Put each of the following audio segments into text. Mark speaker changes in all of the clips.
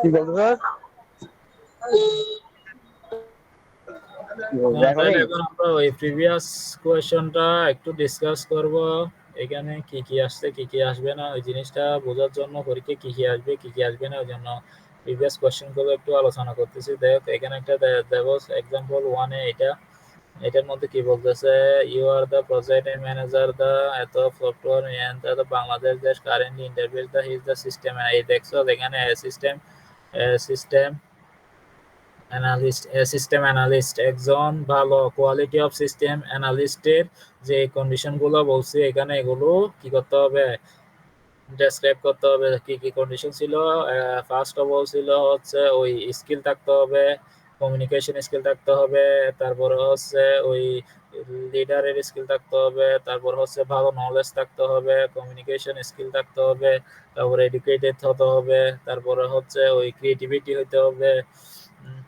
Speaker 1: কি বলতো
Speaker 2: তাহলে এখন আমরা ওই প্রিভিয়াস কোয়েশ্চনটা একটু ডিসকাস করব। এখানে কি কি আসছে কি কি আসবে না ওই জিনিসটা বোঝার জন্য, পরীক্ষায় কি কি আসবে কি কি আসবে না ওই জন্য প্রিভিয়াস কোয়েশ্চেন গুলো একটু আলোচনা করতেছি। দেখ এখানে একটা দেব এক্সাম্পল ওয়ানে, এটার মধ্যে কি বলতেছে, you are the project manager the এত সফটওয়্যার এন্ড দ্য বাংলাদেশ দেশ currently interviews the his the system. এই দেখছো এখানে সিস্টেম সিস্টেম অ্যানালিস্ট, একজন ভালো কোয়ালিটি অফ সিস্টেম অ্যানালিস্টের যে কন্ডিশন গুলো বলছি এখানে, এগুলো কি করতে হবে, ডেসক্রাইব করতে হবে। কি কি কন্ডিশন ছিল? ফার্স্ট অফ অল ছিল হচ্ছে ওই স্কিল থাকতে হবে, কমিউনিকেশন স্কিল থাকতে হবে, তারপরে হচ্ছে ওই লিডারের স্কিল থাকতে হবে, তারপর হচ্ছে ভালো নলেজ থাকতে হবে, কমিউনিকেশন স্কিল থাকতে হবে, তারপরে এডুকেটেড হতে হবে, তারপরে হচ্ছে ওই ক্রিয়েটিভিটি হতে হবে।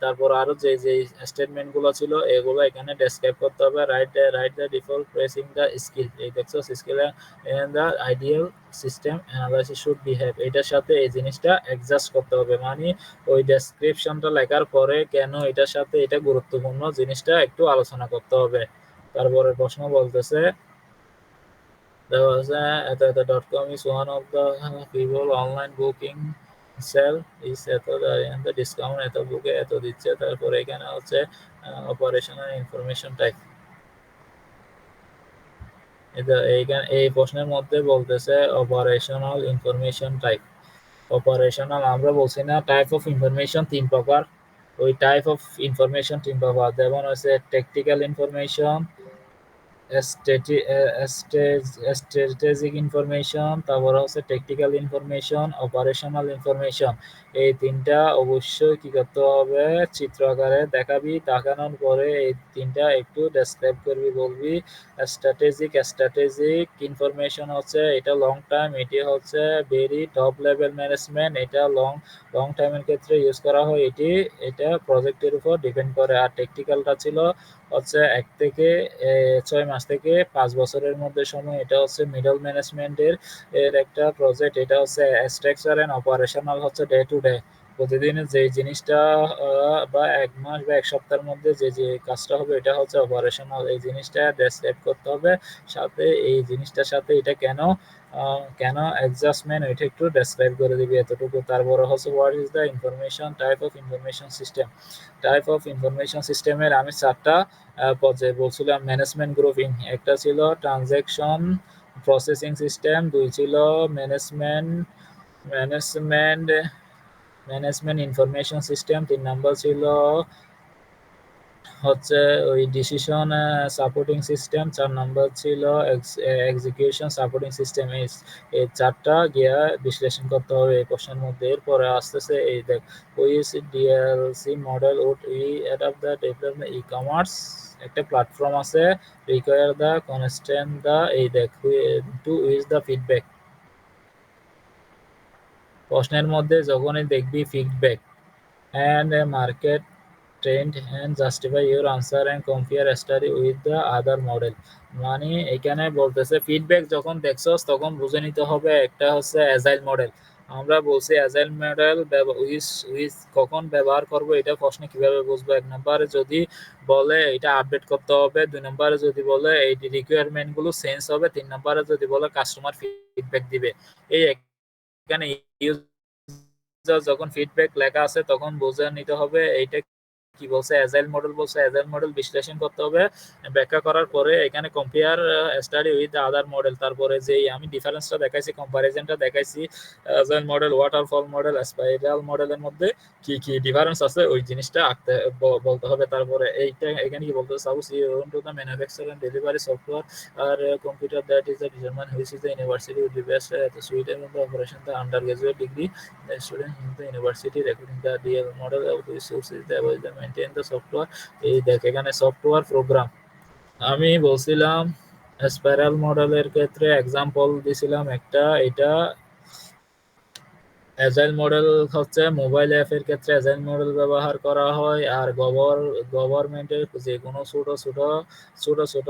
Speaker 2: তারপর আরো যে যে স্টেটমেন্ট গুলো ছিল এগুলো এখানে ডেসক্রাইব করতে হবে। Write the default pressing the skill, এই দেখছো skill and the ideal system analysis should behave, এটার সাথে এই জিনিসটা অ্যাডজাস্ট করতে হবে। মানে ওই ডেসক্রিপশনটা লেখার পরে কেন এটার সাথে এটা গুরুত্বপূর্ণ জিনিসটা একটু আলোচনা করতে হবে। তারপরে প্রশ্ন বলতেছে, এত এত dot com is one of the people online booking sale is এত ডিসকাউন্ট এত বুকে এত দিচ্ছে। তারপরে এখানে হচ্ছে অপারেশনাল ইনফরমেশন টাইপ। এইখানে এই প্রশ্নের মধ্যে বলতেছে অপারেশনাল ইনফরমেশন টাইপ। অপারেশনাল আমরা বলছি না টাইপ অফ ইনফরমেশন তিন প্রকার, ওই টাইপ অফ ইনফরমেশন তিন প্রকার, যেমন হচ্ছে টেকনিক্যাল ইনফরমেশন, স্ট্র্যাটেজিক ইনফরমেশন, তারপর হচ্ছে টেকনিক্যাল ইনফরমেশন, অপারেশনাল ইনফরমেশন। এই তিনটা অবশ্যই কি করতে হবে, চিত্র আকারে দেখাবি, দেখানোর পরে এই তিনটা একটু ডেসক্রাইব করবি, বলবি। স্ট্র্যাটেজিক ইনফরমেশন হচ্ছে এটা লং টাইম, এটি হচ্ছে ভেরি টপ লেভেল ম্যানেজমেন্ট, এটা লং লং টাইমের ক্ষেত্রে ইউজ করা হয়, এটা প্রজেক্টের উপর ডিপেন্ড করে। আর টেকনিক্যালটা ছিল হচ্ছে 1 থেকে 6 মাস থেকে 5 বছরের মধ্যে সময়, এটা হচ্ছে মিডল ম্যানেজমেন্টের এর একটা প্রজেক্ট। এটা হচ্ছে স্ট্রাকচার এন্ড অপারেশনাল হচ্ছে ডে টু ডে, প্রতিদিনের যে জিনিসটা বা 1 মাস বা 1 সপ্তাহের মধ্যে যে যে কাজটা হবে এটা হচ্ছে অপারেশনাল, এই জিনিসটা ডেসক্রাইব করতে হবে। সাথে এই জিনিসটার সাথে এটা কেন অ্যাডজাস্টমেন্ট এটা একটু ডেসক্রাইব করে দিবি এতটুকু। তারপরে হচ্ছে what is the information type of information system. Type of information সিস্টেমের আমি 4টা পর্যায়ে বলছিলাম। ম্যানেজমেন্ট গ্রুপিং, একটা ছিল ট্রানজ্যাকশন প্রসেসিং সিস্টেম, 2 ছিল management management management information system, 3 নম্বর ছিল হচ্ছে ওই ডিসিশন সাপোর্টিং সিস্টেম, 4 নম্বর ছিল এক্সিকিউশন সাপোর্টিং সিস্টেম। এই 4টা গিয়া বিশ্লেষণ করতে হবে এই প্রশ্নের মধ্যে। এরপরে আসতেছে এই দেখ, which DLC model would we adapt the development e commerce, একটা প্ল্যাটফর্ম আছে, রিকোয়ার দ্য কনস্ট্যান্ট দ্য এই দেখ টু উইচ দ্য ফিডব্যাক। প্রশ্নের মধ্যে যখনই দেখবি feedback and a market trend and justify your answer and compare study with the other model। মানে এখানে বলতেছে ফিডব্যাক যখন দেখছস তখন বুঝে নিতে হবে একটা হচ্ছে অ্যাজাইল মডেল। আমরা বলছি অ্যাজাইল মডেল উইচ উইচ কখন ব্যবহার করব এটা প্রশ্নে কিভাবে বুঝবো। 1 নম্বরে যদি বলে এটা আপডেট করতে হবে, 2 নম্বরে যদি বলে এই রিকোয়ারমেন্ট গুলো চেঞ্জ হবে, 3 নম্বরে যদি বলে কাস্টমার ফিডব্যাক দিবে। এই এখানে যখন ফিডব্যাক লেখা আছে তখন বুঝে নিতে হবে এইটা কি বলছে, অ্যাজাইল মডেল বলছে। অ্যাজাইল মডেল বিশ্লেষণ করতে হবে, ব্যাখ্যা করার পরে এখানে compare study with other model. তারপরে যে আমি ডিফারেন্সটা দেখাইছি, কম্পারিজনটা দেখাইছি, agile model, waterfall model, spiral মডেলের মধ্যে কি কি ডিফারেন্স আছে ওই জিনিসটা বলতে হবে। তারপরে এইটা এখানে কি বলতে suppose you want to the manufacture and delivery software আর computer that is the determine which is the university with the best সুইটের মধ্যে operation the undergraduate degree the student in the university recording the DL model of the sources that will maintain the software। এই দেখ এখানে software program আমি বলছিলাম spiral মডেলের ক্ষেত্রে example দিছিলাম একটা, এটা অ্যাজাইল মডেল হচ্ছে মোবাইল অ্যাপের ক্ষেত্রে অ্যাজাইল মডেল ব্যবহার করা হয়, আর গভর্নমেন্টের যে কোনো ছোট ছোট ছোট ছোট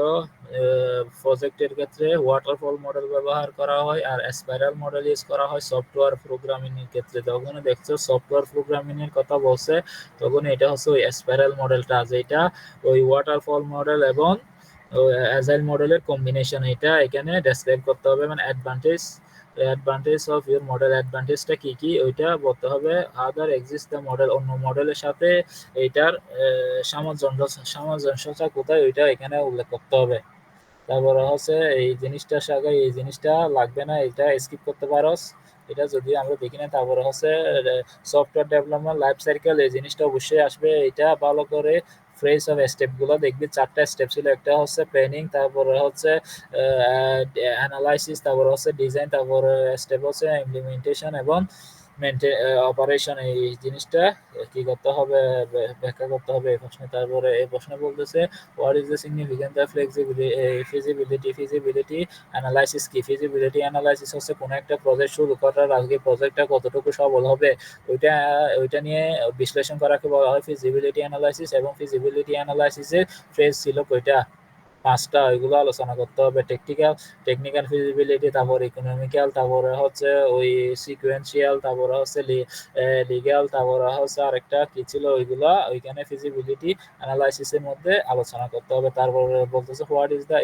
Speaker 2: প্রজেক্টের ক্ষেত্রে ওয়াটারফল মডেল ব্যবহার করা হয়, আর স্পাইরাল মডেল ইউজ করা হয় সফটওয়্যার প্রোগ্রামিং এর ক্ষেত্রে। যখন দেখছো সফটওয়্যার প্রোগ্রামিং এর কথা বলছে তখন এটা হচ্ছে ওই স্পাইরাল মডেলটা, যেটা ওই ওয়াটারফল মডেল এবং অ্যাজাইল মডেলের কম্বিনেশন, এটা এখানে ডেসক্রাইব করতে হবে। মানে অ্যাডভান্টেজ অফ ইউর মডেল, অ্যাডভান্টেজটা কি কি ওইটা বলতে হবে। আদার এক্সিস্ট দ্য মডেল, অন্য মডেলের সাথে এইটার সামঞ্জস্যতা কোথায় ওইটা এখানে উল্লেখ করতে হবে। তারপরে হচ্ছে এই জিনিসটার সাথে এই জিনিসটা লাগবে না, এটা স্কিপ করতে পারোস, এটা যদি আমরা দেখি না। তারপরে হচ্ছে সফটওয়্যার ডেভেলপমেন্ট লাইফ সাইকেল, এই জিনিসটা অবশ্যই আসবে, এটা ভালো করে ফ্রেজ অফ স্টেপ গুলো দেখবি। 4টা স্টেপ ছিল, একটা হচ্ছে প্ল্যানিং, তারপরে হচ্ছে অ্যানালাইসিস, তারপরে হচ্ছে ডিজাইন, তারপরে স্টেপ হচ্ছে ইমপ্লিমেন্টেশন এবং অপারেশন। এই জিনিসটা কি করতে হবে, ব্যাখ্যা করতে হবে এই প্রশ্নে। তারপরে এই প্রশ্নে বলতেছে what is the significance of feasibility analysis কি। ফিজিবিলিটি অ্যানালাইসিস হচ্ছে কোনো একটা প্রজেক্ট শুরু করার আগে প্রজেক্টটা কতটুকু সফল হবে ওইটা ওইটা নিয়ে বিশ্লেষণ করাকে বলা হয় ফিজিবিলিটি অ্যানালাইসিস। এবং ফিজিবিলিটি অ্যানালাইসিসের ফেজ ছিল কয়টা, 5টা, ওইগুলো আলোচনা করতে হবে। টেকনিক্যাল ফিজিবিলিটি, তারপর ইকোনমিক্যাল, তারপরে হচ্ছে ওই সিকুয়েন্সিয়াল, তারপরে হচ্ছে লিগ্যাল, তারপরে হচ্ছে আরেকটা কি ছিল, ওইগুলা ওইখানে ফিজিবিলিটি অ্যানালাইসিসের মধ্যে আলোচনা করতে হবে। তারপরে বলতেছে what is the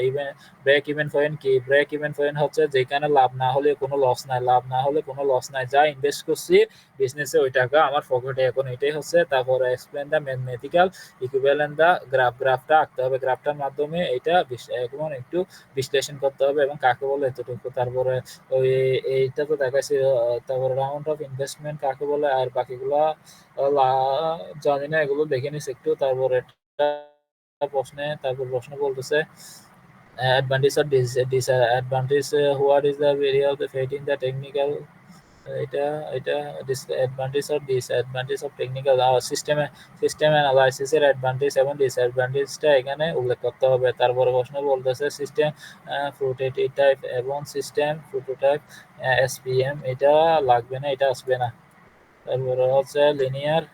Speaker 2: break even point কি। ব্রেক ইভেন পয়েন্ট হচ্ছে যেখানে লাভ না হলে কোনো লস নাই, লাভ না হলে কোনো লস নাই, যা ইনভেস্ট করছি বিজনেসে ওই টাকা আমার পকেটে এখন, এটাই হচ্ছে। তারপরে explain the mathematical equivalent the গ্রাফটা আঁকতে হবে, গ্রাফটার মাধ্যমে এটা এখন একটু বিশ্লেষণ করতে হবে এবং কাকে বলে এতটুকু। তারপরে ওই এইটা তো দেখাইছে। তারপরে রাউন্ড অফ ইনভেস্টমেন্ট কাকে বলে, আর বাকিগুলো জানি না, এগুলো দেখে নিস একটু। তারপরে প্রশ্ন বলতেছে অ্যাডভান্টেজ আর disadvantage, what is the very of the fate in the technical, এটা এটা advantage of disadvantage of technical system অ্যানালাইসিসের অ্যাডভান্টেজ এবং ডিসঅ্যাডভান্টেজটা এখানে উল্লেখ করতে হবে। তারপরে প্রশ্ন বলতেছে সিস্টেম প্রোটোটাইপ এবং সিস্টেম প্রোটোটাইপ এসপিএম, এটা লাগবে না, এটা আসবে না। তারপরে হচ্ছে লিনিয়ার,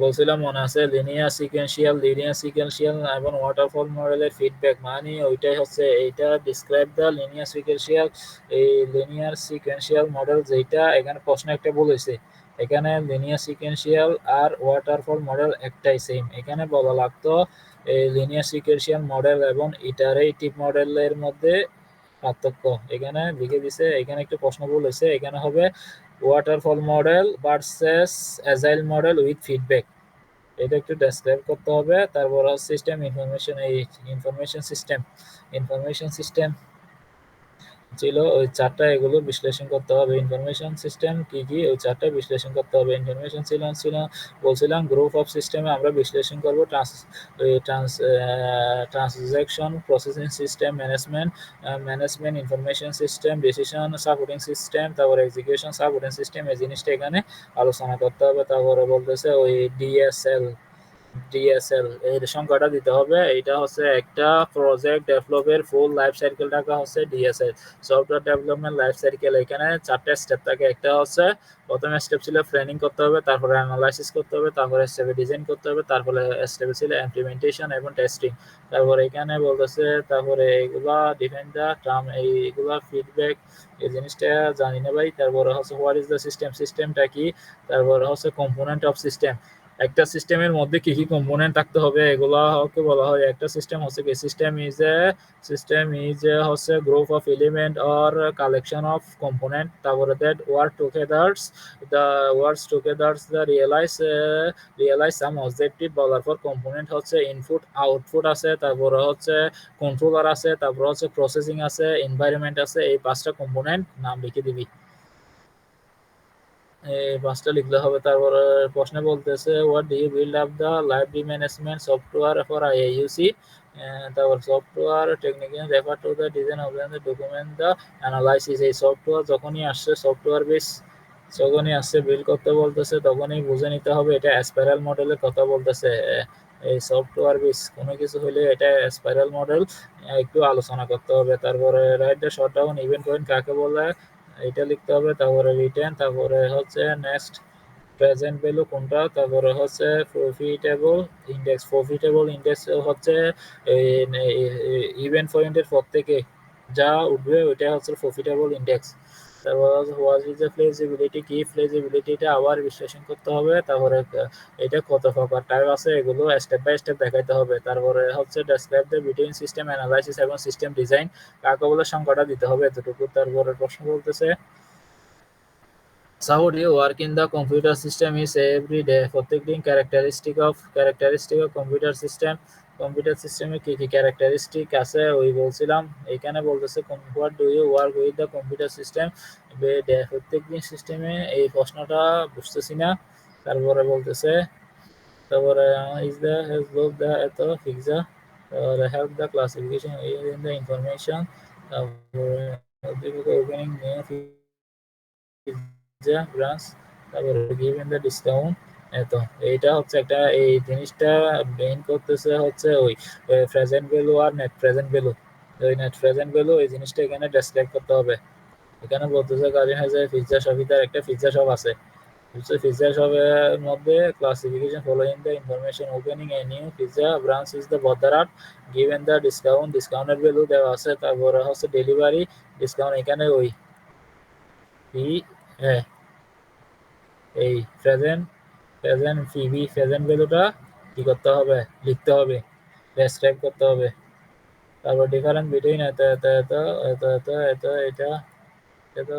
Speaker 2: বলছিলাম মনে আছে, লিনিয়ার সিকোয়েন্সিয়াল এবং ওয়াটারফল মডেলের ফিডব্যাক, মানে ওইটাই হচ্ছে এইটা describe the linear sequential model, যেটা এখানে প্রশ্ন একটা বলেছে। এখানে লিনিয়ার সিকোয়েন্সিয়াল আর ওয়াটারফল মডেল একটাই সেম, এখানে বলা লাগতো এই লিনিয়ার সিকোয়েন্সিয়াল মডেল এবং ইটারেটিভ মডেলের মধ্যে পার্থক্য। এখানে লিখে দিছে, এখানে একটা প্রশ্ন বলেছে, এখানে হবে waterfall model versus agile model with feedback, এটা একটু ডেসক্রাইব করতে হবে। তারপর সিস্টেম ইনফরমেশন সিস্টেম ছিল ওই 4টা, এগুলো বিশ্লেষণ করতে হবে। ইনফরমেশন সিস্টেম কি কি ওই 4টা বিশ্লেষণ করতে হবে। ইনফরমেশন ছিল বলছিলাম গ্রুপ অফ সিস্টেমে আমরা বিশ্লেষণ করব transaction processing system, management information system, decision supporting system, তারপর এক্সিকিউশন সাপোর্টিং সিস্টেম, এই জিনিসটা এখানে আলোচনা করতে হবে। তারপরে বলতেছে ওই ডিএসএল এর সংখ্যাটা দিতে হবে। এটা হচ্ছে একটা প্রজেক্ট ডেভেলপের ফুল লাইফ সাইকেলটাকে হচ্ছে DSL, software development life cycle. এখানে 4টা স্টেপ থাকে। একটা হচ্ছে প্রথম স্টেপ ছিল প্ল্যানিং করতে হবে, তারপরে অ্যানালাইসিস করতে হবে, তারপরে স্টেপে ডিজাইন করতে হবে, তারপরে স্টেপে ছিল ইমপ্লিমেন্টেশন এবং টেস্টিং। তারপরে এখানে বলতেছে তারপরে এইগুলা ডিফাইন দা টার্ম, এইগুলা ফিডব্যাক, এই জিনিসটা জানি না ভাই। তারপরে হচ্ছে হোয়াট ইজ দ্য সিস্টেমটা কি। তারপরে হচ্ছে কম্পোনেন্ট অফ সিস্টেম, একটা সিস্টেমের মধ্যে কি কি কম্পোনেন্ট থাকতে হবে এগুলাকে বলা হয়। একটা সিস্টেম হচ্ছে কি, সিস্টেম ইজ হচ্ছে group of element or collection of component, তারপরে that works together the realise some objective. বলার পর কম্পোনেন্ট হচ্ছে ইনপুট আউটপুট আছে, তারপরে হচ্ছে কন্ট্রোলার আছে, তারপরে হচ্ছে প্রসেসিং আছে, এনভায়রনমেন্ট আছে। এই 5টা কম্পোনেন্ট নাম লিখে দিবি, এই 5টা লিখলে হবে। তারপরে প্রশ্নে বলতেছে what do you build up the library management software for IIUC. তারপর software technical refer to the design of the document the analysis. এই সফটওয়্যার যখনই আসছে, সফটওয়্যার বেস যখনই আসছে বিল্ড করতে বলতেছে, তখনই বুঝে নিতে হবে এটা স্পাইরাল মডেলের কথা বলতেছে। এই সফটওয়্যার বেস কোনো কিছু হলে এটা স্পাইরাল মডেল একটু আলোচনা করতে হবে। তারপরে write the short down event point কাকে বলে, এটা লিখতে হবে, তারপরে রিটার্ন, তারপরে হচ্ছে নেক্সট প্রেজেন্ট ভ্যালু কোনটা, তারপরে হচ্ছে প্রফিটেবল ইন্ডেক্স হচ্ছে ইভেন্ট পয়েন্টের পর থেকে যা উঠবে ওইটা হচ্ছে প্রফিটেবল ইন্ডেক্স। তারপর হোয়াট ইজ দ্য ফ্লেক্সিবিলিটি, কি ফ্লেক্সিবিলিটিটা আবার বিশ্লেষণ করতে হবে। তারপরে এটা কত প্রকার টাইপ আছে এগুলো স্টেপ বাই স্টেপ দেখাইতে হবে। তারপরে হচ্ছে describe the between system analysis এবং সিস্টেম ডিজাইন, কাকে বলে সংখ্যাটা দিতে হবে এতটুকু। তারপরে প্রশ্ন বলতেছে So how do you work in the computer system is every day প্রত্যেকদিন characteristic of computer system, computer সিস্টেমে কি কি ক্যারেক্টারিস্টিক আছে ওই বলছিলাম। এখানে বলতেছে what do you work with the computer system প্রত্যেকদিন সিস্টেমে, এই প্রশ্নটা বুঝতেছি না। তারপরে বলতেছে, তারপরে is the help of the এত fixer, তারপরে help the classification in the information, তারপরে opening new ব্রাঞ্চ, তারপরে গিভেন দ্য ডিসকাউন্ট। এত এইটা হচ্ছে একটা, এই জিনিসটা মেইন করতেছে হচ্ছে ওই প্রেজেন্ট ভ্যালু আর নেট প্রেজেন্ট ভ্যালু। ওই নেট প্রেজেন্ট ভ্যালু এই জিনিসটা এখানে ডেসক্রাইব করতে হবে। এখানে বলতেছে কাজিন হাজে পিৎজা শপে, তার একটা পিৎজা শপ আছে। পিৎজা শপের মধ্যে classification following the information, opening a new pizza branch is the বদারাট, গিভেন দ্য ডিসকাউন্ট, ডিসকাউন্টের ভ্যালু দেওয়া আছে। তারপরে হচ্ছে ডেলিভারি ডিসকাউন্ট, এখানে ওই পি এই প্রেজেন্ট ভ্যালুটা কি করতে হবে, লিখতে হবে, ডেসক্রাইব করতে হবে। তারপর ডিফারেন্স বিটুইন এত এত এত এত এত এত এটা এত,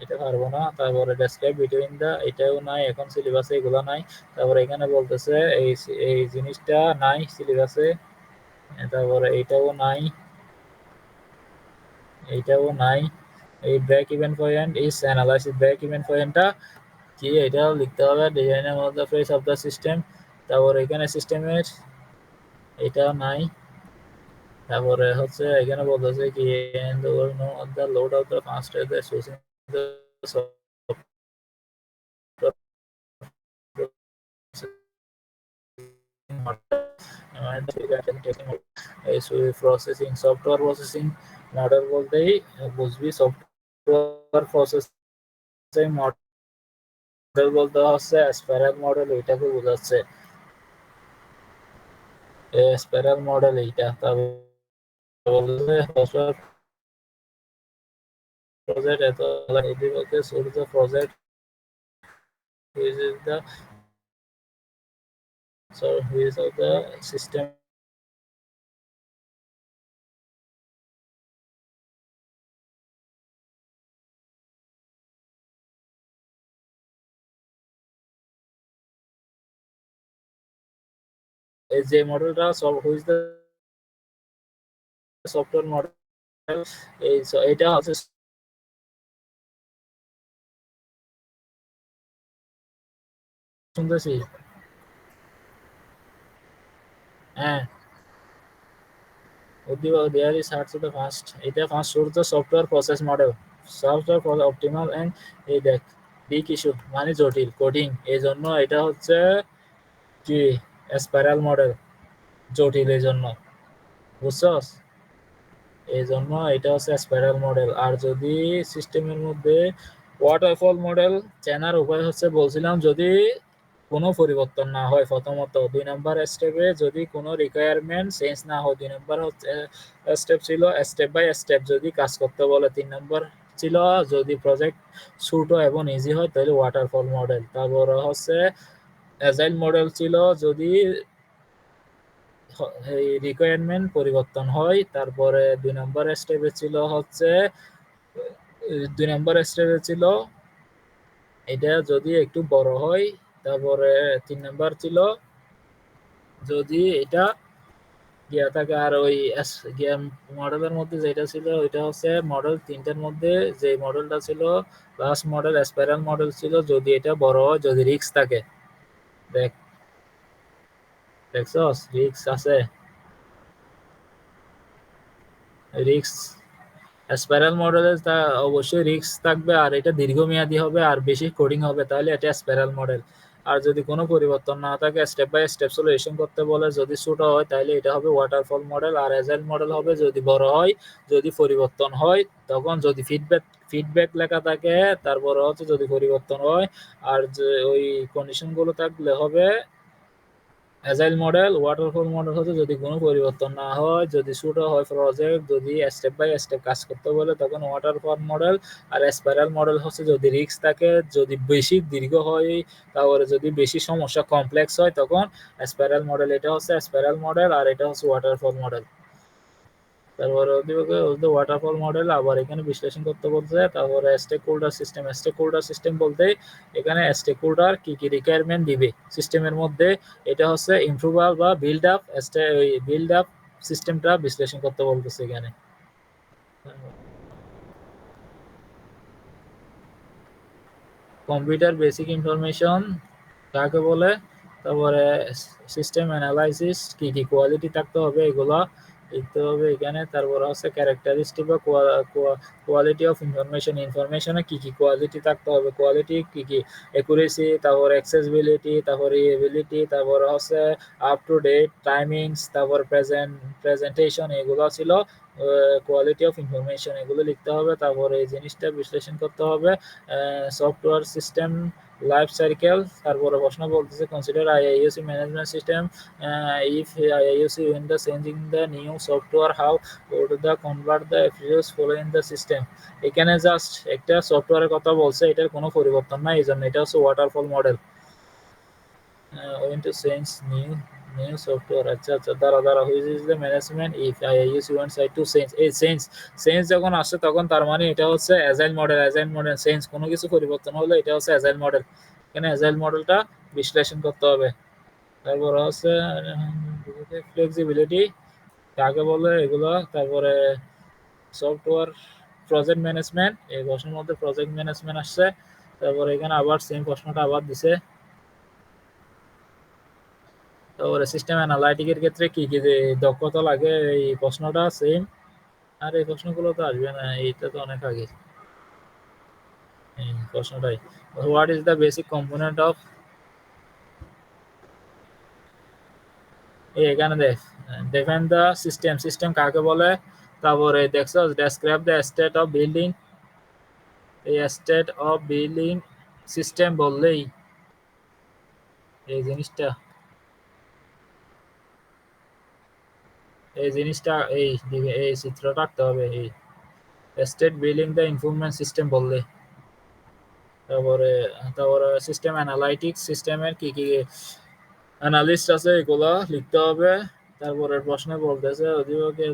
Speaker 2: এটা পারবো না। তারপরে ডেসক্রাইব বিটুইন দা, এটাও নাই এখন সিলেবাসে, এগুলো নাই। তারপরে এখানে বলতেছে এই এই জিনিসটা নাই সিলেবাসে। তারপরে এইটাও নাই। এই break even point is analysis, break even পয়েন্টটা কি এটাও লিখতে হবে। ডিজাইনের মধ্যে ফেস অফ দ্য সিস্টেম, তারপর এখানে সিস্টেমের এটাও নাই। তারপরে হচ্ছে এখানে বলতেছে কি the load of the first the sourcing the processing, software processing model বলতেই বুঝবি সফটওয়্যার প্রসেসিং মডেল বলতে হচ্ছে স্পাইরাল মডেল, ওইটাকে বোঝাচ্ছে স্পাইরাল মডেল এইটা। তারপর project এত এদিকে source the project which is the which of the system যে মডেলটা সব হুইচ দ্য সফটওয়্যার মডেল, এই এটা হচ্ছে শুনতেছি। হ্যাঁ there is hard to the first, এটা first source the software process model, software for optimal and এই দেখ বিগ ইস্যু মানে জটিল কোডিং, এই জন্য এটা হচ্ছে কি স্পাইরাল মডেল, জটিল এই জন্য, বুঝছস? এই জন্য এটা হচ্ছে স্পাইরাল মডেল। আর যদি সিস্টেমের মধ্যে ওয়াটারফল মডেল চেনার উপায় হচ্ছে বলছিলাম, যদি কোনো পরিবর্তন না হয় প্রথমত, 2 নাম্বার স্টেপে যদি কোনো রিকোয়ারমেন্ট চেঞ্জ না হয়, 2 নাম্বার হচ্ছে স্টেপ ছিল স্টেপ বাই স্টেপ যদি কাজ করতে বলে, 3 নাম্বার ছিল যদি প্রজেক্ট ছোট এবং ইজি হয় তাহলে ওয়াটারফল মডেল। তারপর হচ্ছে অ্যাজাইল মডেল ছিল যদি রিকোয়ারমেন্ট পরিবর্তন হয়। তারপরে 2 নম্বর স্টেপে ছিল এটা যদি একটু বড় হয়। তারপরে 3 নম্বর ছিল যদি এটা গিয়া থাকে। আর ওই মডেলের মধ্যে যেটা ছিল ওইটা হচ্ছে মডেল তিনটার মধ্যে যে মডেলটা ছিল লাস্ট মডেল স্পাইরাল মডেল ছিল, যদি এটা বড় হয়, যদি রিস্ক থাকে। দেখ দেখছস রিস্ক আছে, রিস্ক স্পাইরাল মডেলে অবশ্যই রিস্ক থাকবে, আর এটা দীর্ঘমেয়াদী হবে আর বেশি কোডিং হবে, তাহলে এটা স্পাইরাল মডেল। আর যদি কোনো পরিবর্তন না থাকে স্টেপ বাই স্টেপ সলিউশন করতে বলে। যদি ছোট হয় তাহলে এটা হবে ওয়াটারফল মডেল। আর এজাইল মডেল হবে যদি বড় হয়, যদি পরিবর্তন হয় তখন, যদি ফিডব্যাক লেখা থাকে, তারপরে হচ্ছে যদি পরিবর্তন হয় আর যে ওই কন্ডিশন গুলো থাকলে হবে এজাইল মডেল। ওয়াটারফল মডেল হচ্ছে যদি কোনো পরিবর্তন না হয়, যদি ছোট হয় প্রজেক্ট, যদি স্টেপ বাই স্টেপ কাজ করতে বলে তখন ওয়াটারফল মডেল। আর স্পাইরাল মডেল হচ্ছে যদি রিস্ক থাকে, যদি বেশি দীর্ঘ হয়, তারপরে যদি বেশি সমস্যা কমপ্লেক্স হয় তখন স্পাইরাল মডেল। এটা হচ্ছে স্পাইরাল মডেল আর এটা হচ্ছে ওয়াটারফল মডেল। তারপরে ওয়াটারফল মডেল আবার এখানে বিশ্লেষণ করতে বলছে। তারপরে স্টেক হোল্ডার সিস্টেম বলতে এখানে স্টেক হোল্ডার কি কি রিকোয়ারমেন্ট দিবে সিস্টেমের মধ্যে, এটা হচ্ছে ইমপ্রুভাল বা বিল্ড আপ সিস্টেমটা বিশ্লেষণ করতে বলতেছে এখানে। কম্পিউটার বেসিক ইনফরমেশন কাকে বলে, তারপরে সিস্টেম অ্যানালাইসিস কি কি কোয়ালিটি থাকতে হবে এগুলা লিখতে হবে এখানে। তারপরে হচ্ছে ক্যারেক্টারিস্টিক বা কোয়ালিটি অফ ইনফরমেশনে কি কি কোয়ালিটি থাকতে হবে, কোয়ালিটি কি কি একুরেসি, তারপর অ্যাক্সেসিবিলিটি, তারপর এবিলিটি, তারপর হচ্ছে আপ টু ডেট, টাইমিংস, তারপর প্রেজেন্টেশন, এগুলো ছিল কোয়ালিটি অফ ইনফরমেশন, এগুলো লিখতে হবে। তারপরে এই জিনিসটা বিশ্লেষণ করতে হবে সফটওয়্যার সিস্টেম লাইফ সাইকেল। তারপরে প্রশ্ন বলতেছে consider IIOC management system if IIOC when the changing the new software how would the convert the features following the system। এখানে জাস্ট একটা সফটওয়্যারের কথা বলছে, এটার কোনো পরিবর্তন নাই, এই জন্য এটা হচ্ছে waterfall model. when to change new software, আচ্ছা আচ্ছা দাঁড়া which is the management if IIOC wants to change. এই চেঞ্জ যখন আসে তখন তার মানে এটা হচ্ছে অ্যাজাইল মডেল। চেঞ্জ কোনো কিছু পরিবর্তন হলে এটা হচ্ছে অ্যাজাইল মডেল। এখানে অ্যাজাইল মডেলটা বিশ্লেষণ করতে হবে। তারপর হচ্ছে ফ্লেক্সিবিলিটি কাকে বলে এগুলো। তারপরে সফটওয়্যার প্রজেক্ট ম্যানেজমেন্ট, এই প্রশ্নের মধ্যে প্রজেক্ট ম্যানেজমেন্ট আসছে। তারপরে এখানে আবার সেম প্রশ্নটা আবার দিছে। তারপরে সিস্টেম অ্যানালাইটিকের ক্ষেত্রে কি কি যে দক্ষতা লাগে, এই প্রশ্নটা সেম। আর এই প্রশ্নগুলো তো আসবে না, এইটা তো অনেক আগে এই প্রশ্নটাই। What is the basic component of, এখানে দেখেন দ্য সিস্টেম কাকে বলে। তারপরে দেখছো describe the state of building, এই স্টেট অফ বিল্ডিং সিস্টেম বললেই এই জিনিসটা এই এই চিত্রটা আঁকতে হবে। এই state building the information system বললে। তারপরে তারপরে সিস্টেম অ্যানালাইটিক্স, সিস্টেমের কি কি অ্যানালিস্ট আছে এগুলো লিখতে হবে। তারপরে প্রশ্নে বলতেছে অধিবাকে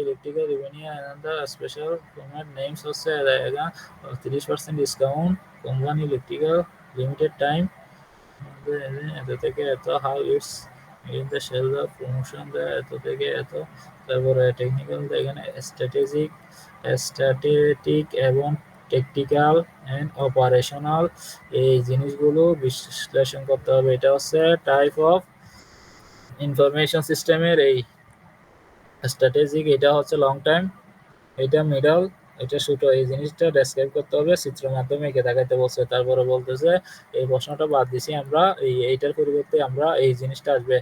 Speaker 2: electrical revenue and special payment names হচ্ছে 30% discount company electrical limited time এত থেকে এত how it's in the sale the promotion the এত থেকে এত। তারপরে টেকনিক্যাল এখানে স্ট্যাটিক এবং টেকনিক্যাল অ্যান্ড অপারেশনাল, এই জিনিসগুলো বিশ্লেষণ করতে হবে। এটা হচ্ছে টাইপ অফ ইনফরমেশন সিস্টেমের। এই স্ট্র্যাটেজিক এটা হচ্ছে লং টাইম, এটা মিডল, এটা ছোট, এই জিনিসটা ডেসক্রাইব করতে হবে চিত্রের মাধ্যমে এঁকে দেখাইতে বলছে। তারপরে বলতেছে এই প্রশ্নটা বাদ দিছি আমরা, এইটার পরিবর্তে আমরা এই জিনিসটা আসবে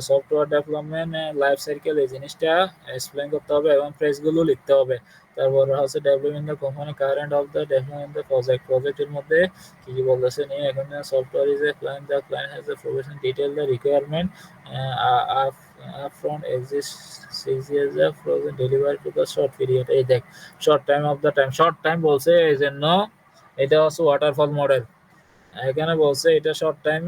Speaker 2: সফটওয়্যার ডেভেলপমেন্ট লাইফ সাইকেল, এই জিনিসটা এক্সপ্লেন করতে হবে এবং ফ্রেজগুলো লিখতে হবে। তারপর হচ্ছে development the company current of the development the প্রজেক্টের মধ্যে কি কি বলতেছে নিয়ে। এখন software is a client, the client has the profession detail the requirement upfront exists 6 years of frozen delivery to the short period। এই দেখ short time of the time, short time বলছে এই জন্য এটা হচ্ছে ওয়াটারফল মডেল। এখানে বলছে এটা শর্ট টাইম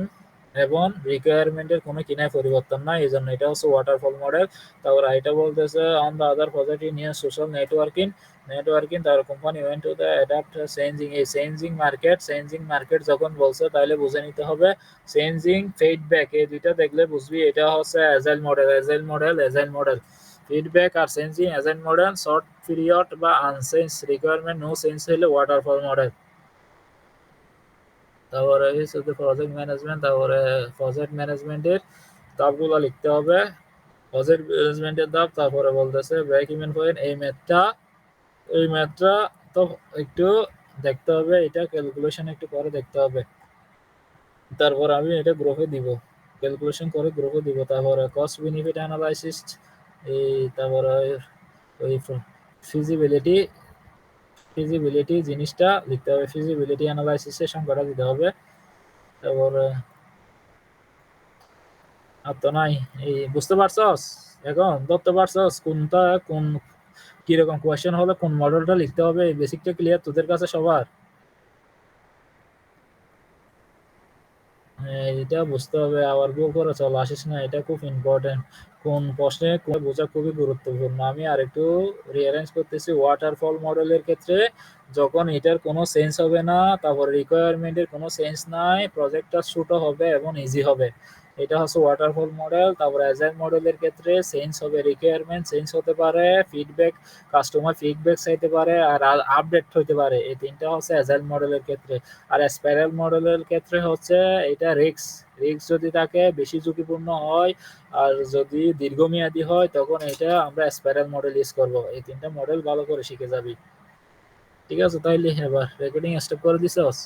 Speaker 2: এবং রিকোয়ারমেন্টের কোনো কিনায় পরিবর্তন নাই, এই জন্য এটা হচ্ছে ওয়াটারফল মডেল। তারপর এটা বলতেছে অন দ্য আদার পজিটিভ নিয়ে সোশ্যাল নেটওয়ার্কিং তার company went to the adapt changing, এই চেঞ্জিং মার্কেট যখন বলছে তাহলে বুঝে নিতে হবে চেঞ্জিং ফিডব্যাক, এই দুইটা দেখলে বুঝবি এটা হচ্ছে এজাইল মডেল। ফিডব্যাক আর changing agile model. Short period বা আনচেঞ্জ রিকোয়ারমেন্ট নো চেঞ্জ হলে ওয়াটারফল মডেল। তারপরে হচ্ছে প্রজেক্ট ম্যানেজমেন্ট, তারপরে প্রজেক্ট ম্যানেজমেন্টের ধাপগুলো লিখতে হবে। প্রজেক্ট ম্যানেজমেন্টের ধাপ, তারপরে বলতেছে ব্রেক ইভেন পয়েন্ট, এই ম্যাথটা তো একটু দেখতে হবে, এটা ক্যালকুলেশন একটু করে দেখতে হবে। তারপর আমি এটা গ্রুপে দিব, ক্যালকুলেশন করে গ্রুপে দিব। তারপরে কস্ট বেনিফিট অ্যানালাইসিস, এই তারপরে ওই ফিজিবিলিটি ফিজিবিলিটি জিনিসটা লিখতে হবে, ফিজিবিলিটি অ্যানালাইসিসের সংখ্যাটা দিতে হবে। তারপরে আর তো নাই, এই বুঝতে পারছস, এখন ধরতে পারছস কোনটা কোন কিরকম কোয়েশ্চেন হবে, কোন মডেলটা লিখতে হবে, এই বেসিকটা ক্লিয়ার তোদের কাছে সবার? হ্যাঁ, এটা বুঝতে হবে, আবার বউ করে চল আসিস না, এটা খুব ইম্পর্টেন্ট। কোন প্রশ্নে কোন বোঝা খুবই গুরুত্বপূর্ণ। আমি আরেকটু রিঅ্যারেঞ্জ করতেছি। ওয়াটারফল মডেলের ক্ষেত্রে যখন এটার কোনো সেন্স হবে না, তারপর রিকোয়ারমেন্টের কোনো সেন্স নাই, প্রজেক্টটা ছোট হবে এবং ইজি হবে, এটা হচ্ছে ওয়াটারফল মডেল। তারপর অ্যাজাইল মডেলের ক্ষেত্রে সেন্স হবে, রিকোয়ারমেন্ট সেন্স হতে পারে, ফিডব্যাক কাস্টমার ফিডব্যাক চাইতে পারে, আর আপডেট হইতে পারে। এই তিনটা হচ্ছে অ্যাজাইল মডেলের ক্ষেত্রে। আর স্পাইরাল মডেলের ক্ষেত্রে হচ্ছে এটা রিস্ক, রিস্ক যদি থাকে, বেশি ঝুঁকিপূর্ণ হয়, আর যদি দীর্ঘমেয়াদী হয়, তখন এটা আমরা স্পাইরাল মডেল ইউজ করব। এই তিনটা মডেল ভালো করে শিখে যাবি। ঠিক আছে, তাইলে এবার রেকর্ডিং স্টপ করে দিছস?